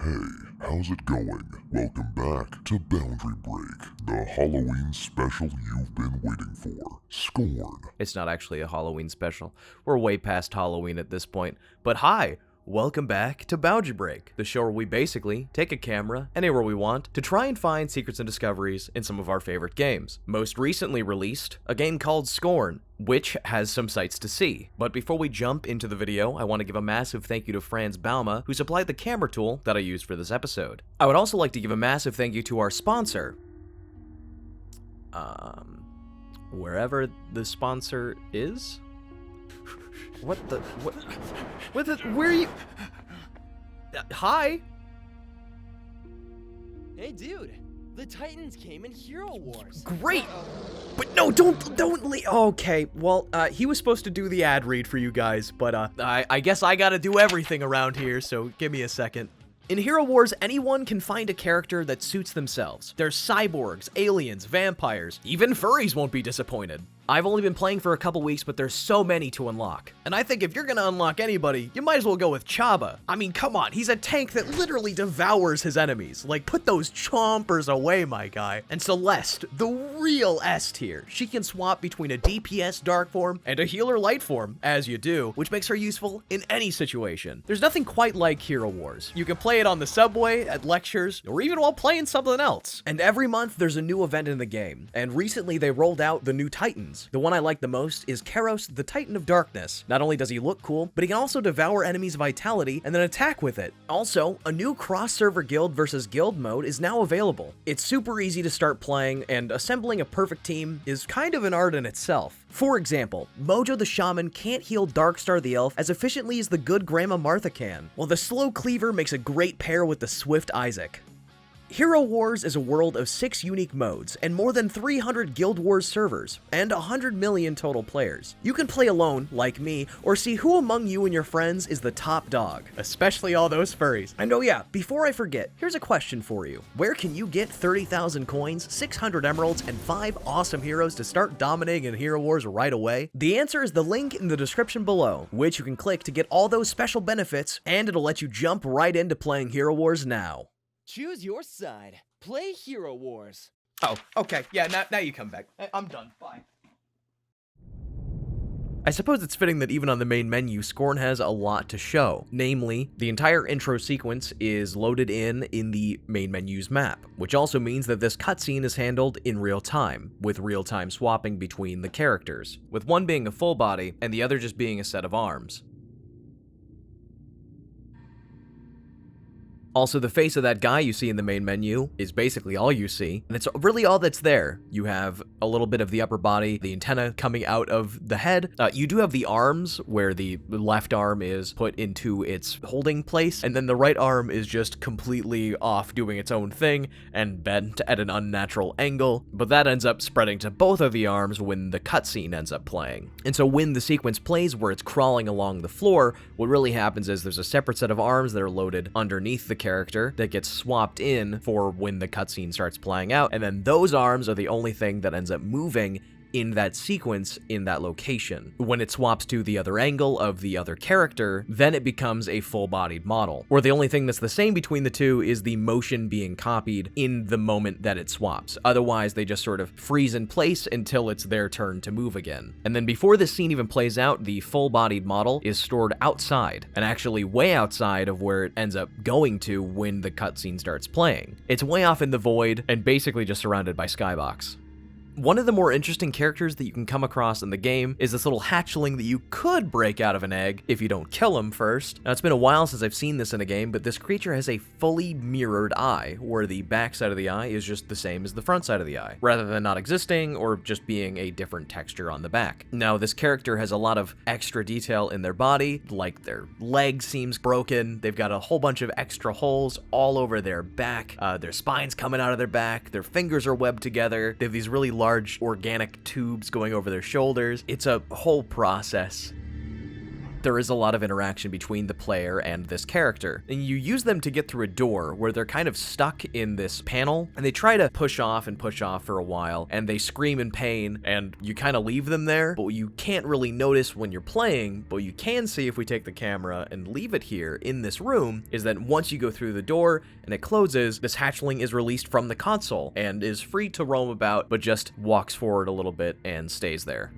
Hey, how's it going? Welcome back to Boundary Break, the Halloween special you've been waiting for. Scorn. It's not actually a Halloween special. We're way past Halloween at this point. But hi, welcome back to Boundary Break, the show where we basically take a camera anywhere we want to try and find secrets and discoveries in some of our favorite games. Most recently released, a game called Scorn, which has some sights to see. But before we jump into the video, I want to give a massive thank you to Franz Bauma, who supplied the camera tool that I used for this episode. I would also like to give a massive thank you to our sponsor, wherever the sponsor is? Where are you? Hi? Hey dude, the Titans came in Hero Wars. Great! But no, don't leave. Okay, well, he was supposed to do the ad read for you guys, but I guess I gotta do everything around here, so give me a second. In Hero Wars, anyone can find a character that suits themselves. There's cyborgs, aliens, vampires, even furries won't be disappointed. I've only been playing for a couple weeks, but there's so many to unlock. And I think if you're gonna unlock anybody, you might as well go with Chaba. I mean, come on, he's a tank that literally devours his enemies. Like, put those chompers away, my guy. And Celeste, the real S tier. She can swap between a DPS dark form and a healer light form, as you do, which makes her useful in any situation. There's nothing quite like Hero Wars. You can play it on the subway, at lectures, or even while playing something else. And every month, there's a new event in the game. And recently, they rolled out the new Titans. The one I like the most is Karos, the Titan of Darkness. Not only does he look cool, but he can also devour enemies' vitality and then attack with it. Also, a new cross-server guild versus guild mode is now available. It's super easy to start playing, and assembling a perfect team is kind of an art in itself. For example, Mojo the Shaman can't heal Darkstar the Elf as efficiently as the good Grandma Martha can, while the Slow Cleaver makes a great pair with the Swift Isaac. Hero Wars is a world of 6 unique modes and more than 300 Guild Wars servers and 100 million total players. You can play alone, like me, or see who among you and your friends is the top dog, especially all those furries. And oh yeah, before I forget, here's a question for you. Where can you get 30,000 coins, 600 emeralds, and 5 awesome heroes to start dominating in Hero Wars right away? The answer is the link in the description below, which you can click to get all those special benefits, and it'll let you jump right into playing Hero Wars now. Choose your side. Play Hero Wars. Oh, okay. Yeah, now you come back. I'm done. Bye. I suppose it's fitting that even on the main menu, Scorn has a lot to show. Namely, the entire intro sequence is loaded in the main menu's map, which also means that this cutscene is handled in real time, with real-time swapping between the characters, with one being a full body and the other just being a set of arms. Also, the face of that guy you see in the main menu is basically all you see, and it's really all that's there. You have a little bit of the upper body, the antenna coming out of the head. You do have the arms, where the left arm is put into its holding place, and then the right arm is just completely off doing its own thing and bent at an unnatural angle, but that ends up spreading to both of the arms when the cutscene ends up playing. And so when the sequence plays where it's crawling along the floor, what really happens is there's a separate set of arms that are loaded underneath the character that gets swapped in for when the cutscene starts playing out, and then those arms are the only thing that ends up moving in that sequence, in that location. When it swaps to the other angle of the other character, then it becomes a full-bodied model, where the only thing that's the same between the two is the motion being copied in the moment that it swaps. Otherwise, they just sort of freeze in place until it's their turn to move again. And then before this scene even plays out, the full-bodied model is stored outside, and actually way outside of where it ends up going to when the cutscene starts playing. It's way off in the void, and basically just surrounded by skybox. One of the more interesting characters that you can come across in the game is this little hatchling that you could break out of an egg if you don't kill him first. Now, it's been a while since I've seen this in a game, but this creature has a fully mirrored eye, where the back side of the eye is just the same as the front side of the eye, rather than not existing or just being a different texture on the back. Now, this character has a lot of extra detail in their body, like their leg seems broken, they've got a whole bunch of extra holes all over their back, their spine's coming out of their back, their fingers are webbed together, they have these really large organic tubes going over their shoulders. It's a whole process. there is a lot of interaction between the player and this character. And you use them to get through a door where they're kind of stuck in this panel, and they try to push off for a while, and they scream in pain, and you kind of leave them there, but you can't really notice when you're playing, but you can see if we take the camera and leave it here in this room, is that once you go through the door and it closes, this hatchling is released from the console and is free to roam about, but just walks forward a little bit and stays there.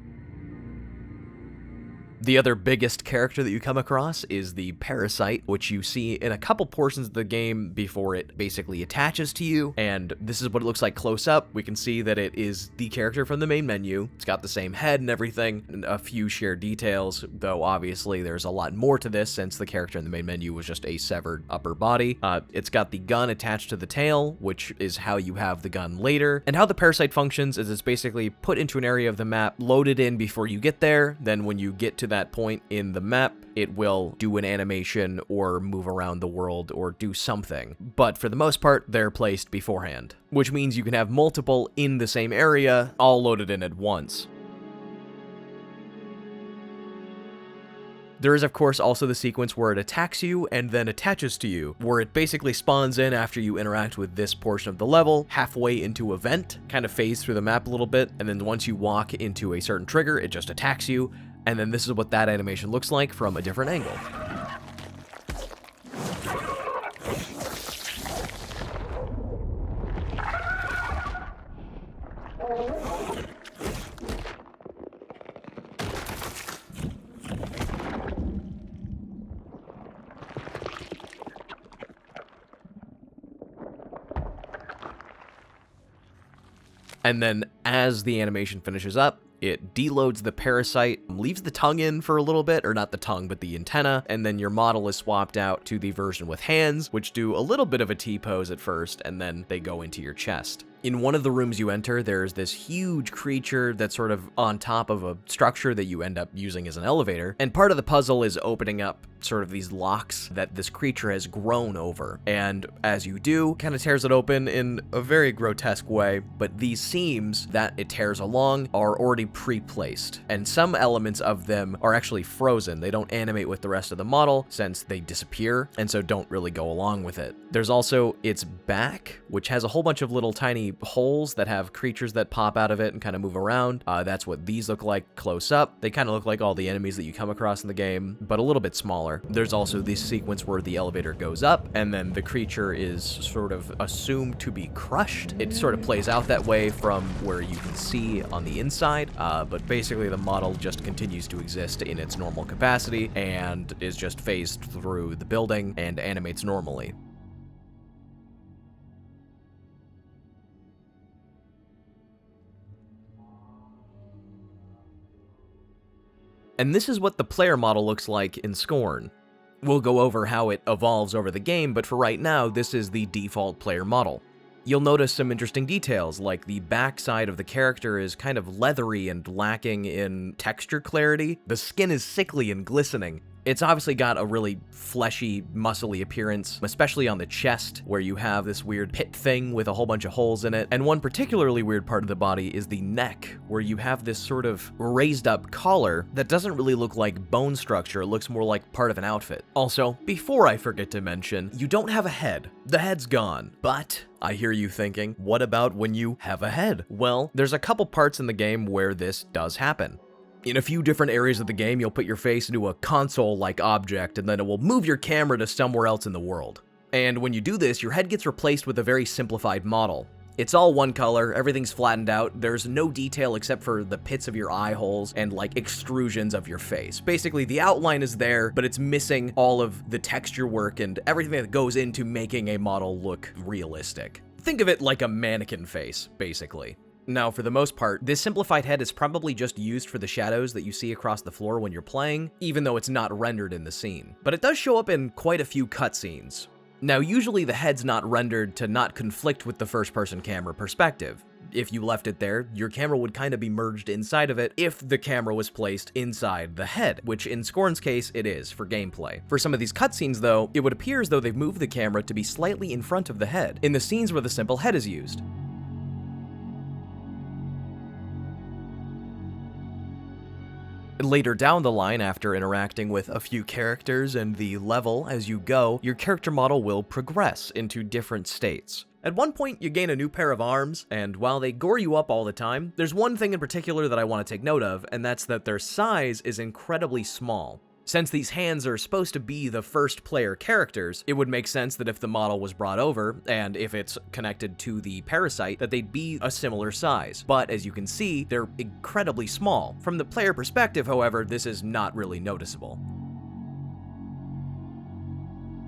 The other biggest character that you come across is the parasite, which you see in a couple portions of the game before it basically attaches to you, and this is what it looks like close up. We can see that it is the character from the main menu. It's got the same head and everything, and a few shared details, though obviously there's a lot more to this since the character in the main menu was just a severed upper body. It's got the gun attached to the tail, which is how you have the gun later, and how the parasite functions is it's basically put into an area of the map, loaded in before you get there, then when you get to that point in the map, it will do an animation or move around the world or do something. But for the most part, they're placed beforehand, which means you can have multiple in the same area, all loaded in at once. There is, of course, also the sequence where it attacks you and then attaches to you, where it basically spawns in after you interact with this portion of the level, halfway into a vent, kind of phase through the map a little bit, and then once you walk into a certain trigger, it just attacks you, and then this is what that animation looks like from a different angle. And then as the animation finishes up, it deloads the parasite, leaves the tongue in for a little bit, or not the tongue, but the antenna, and then your model is swapped out to the version with hands, which do a little bit of a T-pose at first, and then they go into your chest. In one of the rooms you enter, there's this huge creature that's sort of on top of a structure that you end up using as an elevator, and part of the puzzle is opening up sort of these locks that this creature has grown over, and as you do, kind of tears it open in a very grotesque way, but these seams that it tears along are already pre-placed, and some elements of them are actually frozen. They don't animate with the rest of the model since they disappear, and so don't really go along with it. There's also its back, which has a whole bunch of little tiny holes that have creatures that pop out of it and kind of move around. That's what these look like close up. They kind of look like all the enemies that you come across in the game, but a little bit smaller. There's also this sequence where the elevator goes up and then the creature is sort of assumed to be crushed. It sort of plays out that way from where you can see on the inside, but basically the model just continues to exist in its normal capacity and is just phased through the building and animates normally. And this is what the player model looks like in Scorn. We'll go over how it evolves over the game, but for right now, this is the default player model. You'll notice some interesting details, like the backside of the character is kind of leathery and lacking in texture clarity. The skin is sickly and glistening. It's obviously got a really fleshy, muscly appearance, especially on the chest, where you have this weird pit thing with a whole bunch of holes in it. And one particularly weird part of the body is the neck, where you have this sort of raised up collar that doesn't really look like bone structure. It looks more like part of an outfit. Also, before I forget to mention, you don't have a head. The head's gone. But I hear you thinking, what about when you have a head? Well, there's a couple parts in the game where this does happen. In a few different areas of the game, you'll put your face into a console-like object, and then it will move your camera to somewhere else in the world. And when you do this, your head gets replaced with a very simplified model. It's all one color, everything's flattened out, there's no detail except for the pits of your eye holes and like extrusions of your face. Basically, the outline is there, but it's missing all of the texture work and everything that goes into making a model look realistic. Think of it like a mannequin face, basically. Now, for the most part, this simplified head is probably just used for the shadows that you see across the floor when you're playing, even though it's not rendered in the scene. But it does show up in quite a few cutscenes. Now, usually the head's not rendered to not conflict with the first-person camera perspective. If you left it there, your camera would kind of be merged inside of it if the camera was placed inside the head, which in Scorn's case, it is for gameplay. For some of these cutscenes, though, it would appear as though they've moved the camera to be slightly in front of the head, in the scenes where the simple head is used. Later down the line, after interacting with a few characters and the level as you go, your character model will progress into different states. At one point, you gain a new pair of arms, and while they gore you up all the time, there's one thing in particular that I want to take note of, and that's that their size is incredibly small. Since these hands are supposed to be the first player characters, it would make sense that if the model was brought over, and if it's connected to the parasite, that they'd be a similar size. But as you can see, they're incredibly small. From the player perspective, however, this is not really noticeable.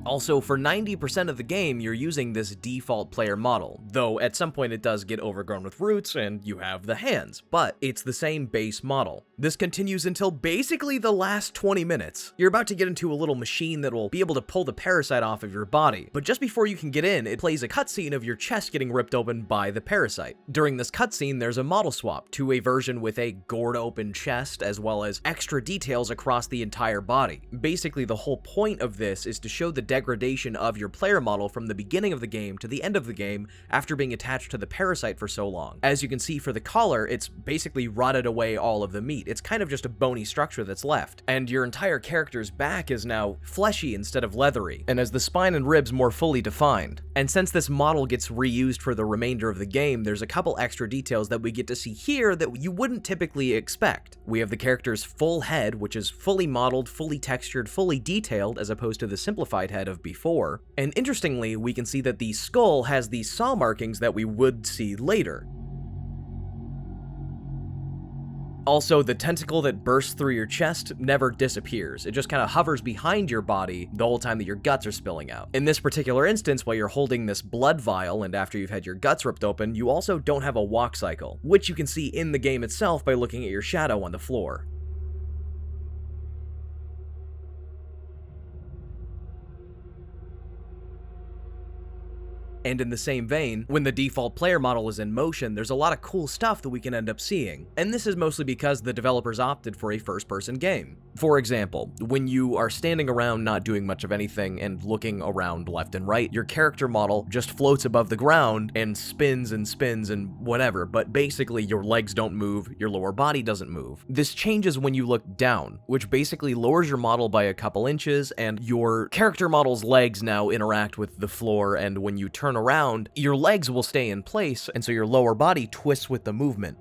Also, for 90% of the game, you're using this default player model, though at some point it does get overgrown with roots and you have the hands, but it's the same base model. This continues until basically the last 20 minutes. You're about to get into a little machine that will be able to pull the parasite off of your body, but just before you can get in, it plays a cutscene of your chest getting ripped open by the parasite. During this cutscene, there's a model swap to a version with a gored open chest, as well as extra details across the entire body. Basically, the whole point of this is to show the degradation of your player model from the beginning of the game to the end of the game after being attached to the parasite for so long. As you can see for the collar, it's basically rotted away all of the meat. It's kind of just a bony structure that's left, and your entire character's back is now fleshy instead of leathery, and has the spine and ribs more fully defined. And since this model gets reused for the remainder of the game, there's a couple extra details that we get to see here that you wouldn't typically expect. We have the character's full head, which is fully modeled, fully textured, fully detailed, as opposed to the simplified head of before. And interestingly, we can see that the skull has the saw markings that we would see later. Also, the tentacle that bursts through your chest never disappears. It just kind of hovers behind your body the whole time that your guts are spilling out. In this particular instance, while you're holding this blood vial and after you've had your guts ripped open, you also don't have a walk cycle, which you can see in the game itself by looking at your shadow on the floor. And in the same vein, when the default player model is in motion, there's a lot of cool stuff that we can end up seeing. And this is mostly because the developers opted for a first-person game. For example, when you are standing around not doing much of anything and looking around left and right, your character model just floats above the ground and spins and whatever, but basically your legs don't move, your lower body doesn't move. This changes when you look down, which basically lowers your model by a couple inches, and your character model's legs now interact with the floor, and when you turn around, your legs will stay in place, and so your lower body twists with the movement.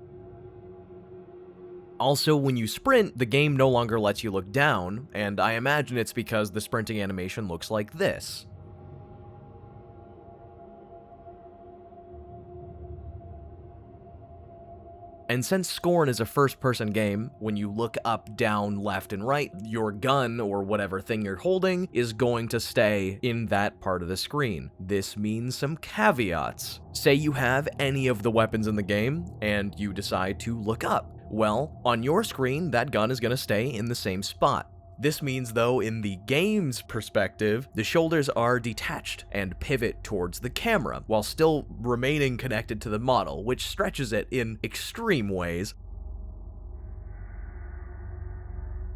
Also, when you sprint, the game no longer lets you look down, and I imagine it's because the sprinting animation looks like this. And since Scorn is a first-person game, when you look up, down, left, and right, your gun, or whatever thing you're holding, is going to stay in that part of the screen. This means some caveats. Say you have any of the weapons in the game, and you decide to look up. Well, on your screen, that gun is going to stay in the same spot. This means, though, in the game's perspective, the shoulders are detached and pivot towards the camera, while still remaining connected to the model, which stretches it in extreme ways.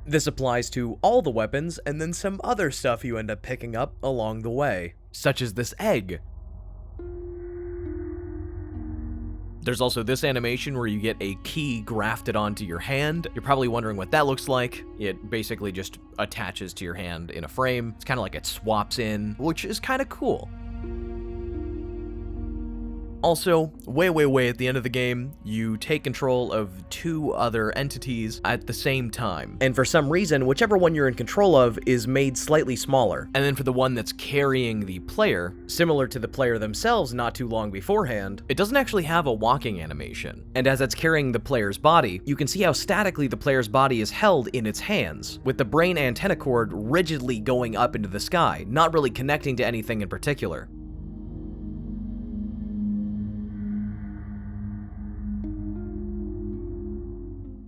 This applies to all the weapons, and then some other stuff you end up picking up along the way, such as this egg. There's also this animation where you get a key grafted onto your hand. You're probably wondering what that looks like. It basically just attaches to your hand in a frame. It's kind of like it swaps in, which is kind of cool. Also, way at the end of the game, you take control of two other entities at the same time. And for some reason, whichever one you're in control of is made slightly smaller. And then for the one that's carrying the player, similar to the player themselves not too long beforehand, it doesn't actually have a walking animation. And as it's carrying the player's body, you can see how statically the player's body is held in its hands, with the brain antenna cord rigidly going up into the sky, not really connecting to anything in particular.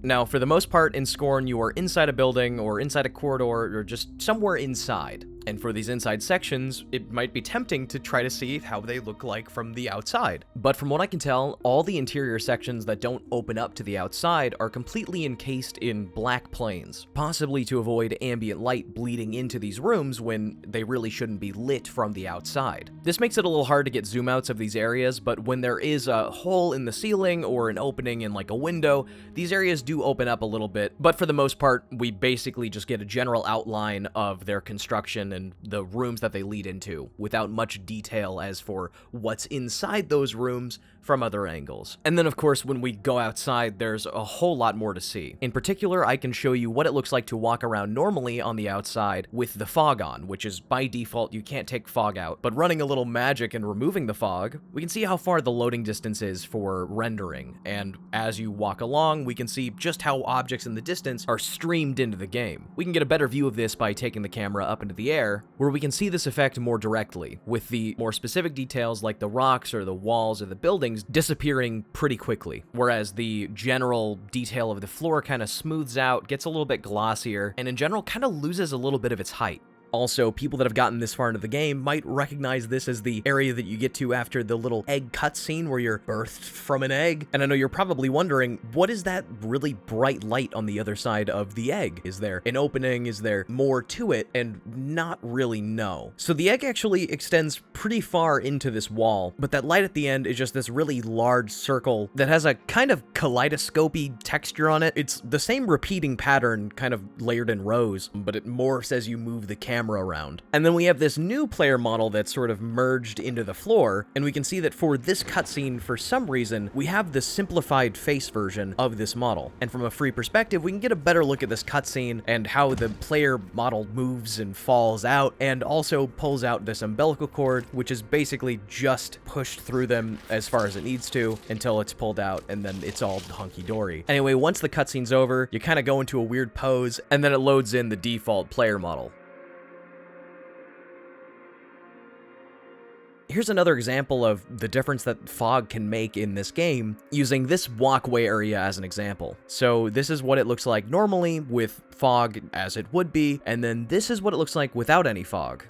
Now, for the most part in Scorn, you are inside a building or inside a corridor or just somewhere inside. And for these inside sections, it might be tempting to try to see how they look like from the outside. But from what I can tell, all the interior sections that don't open up to the outside are completely encased in black planes, possibly to avoid ambient light bleeding into these rooms when they really shouldn't be lit from the outside. This makes it a little hard to get zoom outs of these areas, but when there is a hole in the ceiling or an opening in like a window, these areas do open up a little bit, but for the most part, we basically just get a general outline of their construction and the rooms that they lead into, without much detail as for what's inside those rooms from other angles. And then of course, when we go outside, there's a whole lot more to see. In particular, I can show you what it looks like to walk around normally on the outside with the fog on, which is by default, you can't take fog out. But running a little magic and removing the fog, we can see how far the loading distance is for rendering. And as you walk along, we can see just how objects in the distance are streamed into the game. We can get a better view of this by taking the camera up into the air, where we can see this effect more directly, with the more specific details like the rocks or the walls or the buildings disappearing pretty quickly, whereas the general detail of the floor kind of smooths out, gets a little bit glossier, and in general kind of loses a little bit of its height. Also, people that have gotten this far into the game might recognize this as the area that you get to after the little egg cutscene where you're birthed from an egg. And I know you're probably wondering, what is that really bright light on the other side of the egg? Is there an opening? Is there more to it? And not really, no. So the egg actually extends pretty far into this wall, but that light at the end is just this really large circle that has a kind of kaleidoscopy texture on it. It's the same repeating pattern kind of layered in rows, but it morphs as you move the camera around. And then we have this new player model that's sort of merged into the floor, and we can see that for this cutscene, for some reason, we have the simplified face version of this model. And from a free perspective, we can get a better look at this cutscene and how the player model moves and falls out, and also pulls out this umbilical cord, which is basically just pushed through them as far as it needs to until it's pulled out, and then it's all hunky-dory. Anyway, once the cutscene's over, you kind of go into a weird pose, and then it loads in the default player model. Here's another example of the difference that fog can make in this game, using this walkway area as an example. So this is what it looks like normally with fog as it would be, and then this is what it looks like without any fog.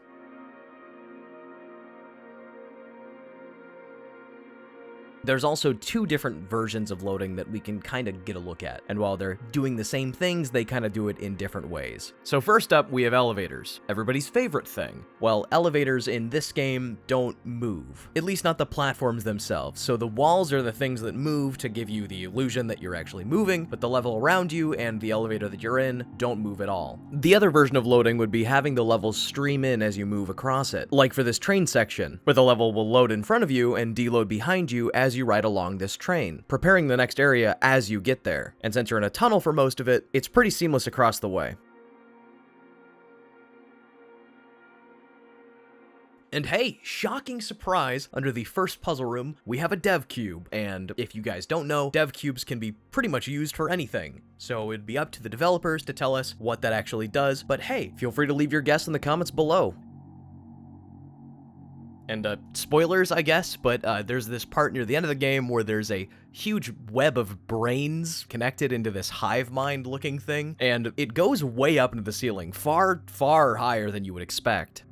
There's also two different versions of loading that we can kind of get a look at, and while they're doing the same things, they kind of do it in different ways. So first up, we have elevators, everybody's favorite thing. Well, elevators in this game don't move, at least not the platforms themselves, so the walls are the things that move to give you the illusion that you're actually moving, but the level around you and the elevator that you're in don't move at all. The other version of loading would be having the levels stream in as you move across it, like for this train section, where the level will load in front of you and deload behind you as you ride along this train, preparing the next area as you get there. And since you're in a tunnel for most of it, it's pretty seamless across the way. And hey, shocking surprise, under the first puzzle room, we have a dev cube, and if you guys don't know, dev cubes can be pretty much used for anything. So it'd be up to the developers to tell us what that actually does, but hey, feel free to leave your guess in the comments below. And spoilers, I guess, but there's this part near the end of the game where there's a huge web of brains connected into this hive mind looking thing, and it goes way up into the ceiling, far, far higher than you would expect.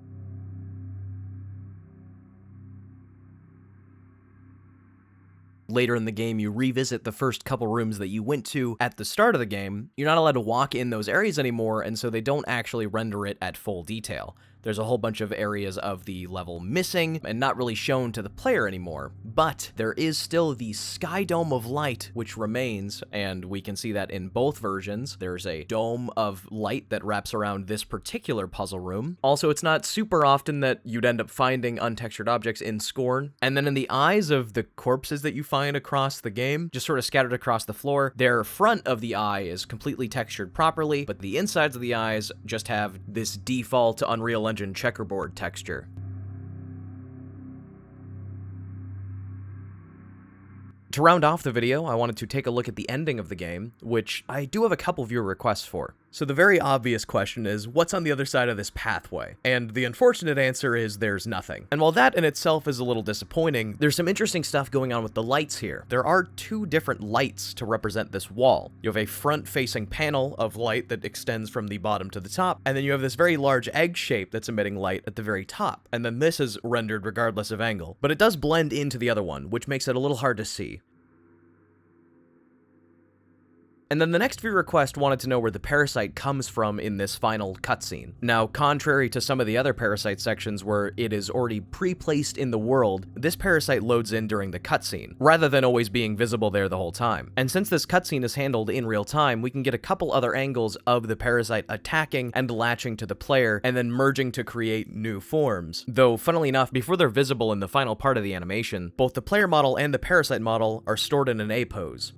Later in the game, you revisit the first couple rooms that you went to at the start of the game. You're not allowed to walk in those areas anymore, and so they don't actually render it at full detail. There's a whole bunch of areas of the level missing and not really shown to the player anymore, but there is still the sky dome of light which remains, and we can see that in both versions. There's a dome of light that wraps around this particular puzzle room. Also, it's not super often that you'd end up finding untextured objects in Scorn. And then in the eyes of the corpses that you find across the game, just sort of scattered across the floor, their front of the eye is completely textured properly, but the insides of the eyes just have this default Unreal Engine checkerboard texture. To round off the video, I wanted to take a look at the ending of the game, which I do have a couple viewer requests for. So the very obvious question is, what's on the other side of this pathway? And the unfortunate answer is there's nothing. And while that in itself is a little disappointing, there's some interesting stuff going on with the lights here. There are two different lights to represent this wall. You have a front-facing panel of light that extends from the bottom to the top, and then you have this very large egg shape that's emitting light at the very top. And then this is rendered regardless of angle. But it does blend into the other one, which makes it a little hard to see. And then the next viewer request wanted to know where the parasite comes from in this final cutscene. Now, contrary to some of the other parasite sections where it is already pre-placed in the world, this parasite loads in during the cutscene, rather than always being visible there the whole time. And since this cutscene is handled in real time, we can get a couple other angles of the parasite attacking and latching to the player, and then merging to create new forms. Though, funnily enough, before they're visible in the final part of the animation, both the player model and the parasite model are stored in an A pose.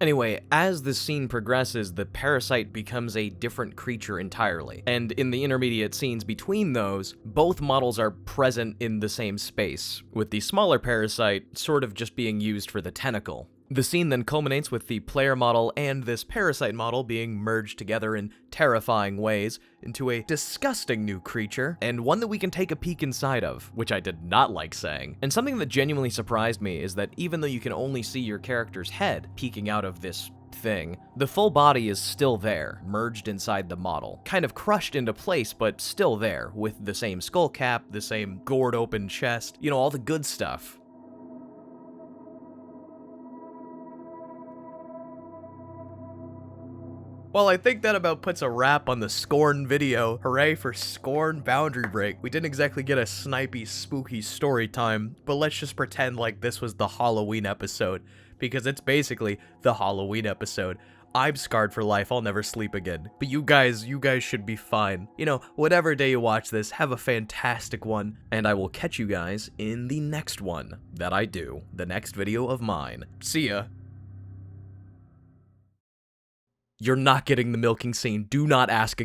Anyway, as the scene progresses, the parasite becomes a different creature entirely, and in the intermediate scenes between those, both models are present in the same space, with the smaller parasite sort of just being used for the tentacle. The scene then culminates with the player model and this parasite model being merged together in terrifying ways into a disgusting new creature, and one that we can take a peek inside of, which I did not like saying. And something that genuinely surprised me is that even though you can only see your character's head peeking out of this thing, the full body is still there, merged inside the model. Kind of crushed into place, but still there, with the same skull cap, the same gored open chest, you know, all the good stuff. Well, I think that about puts a wrap on the Scorn video. Hooray for Scorn Boundary Break. We didn't exactly get a snipey, spooky story time, but let's just pretend like this was the Halloween episode, because it's basically the Halloween episode. I'm scarred for life, I'll never sleep again. But you guys should be fine. You know, whatever day you watch this, have a fantastic one, and I will catch you guys in the next one that I do, the next video of mine. See ya. You're not getting the milking scene. Do not ask again.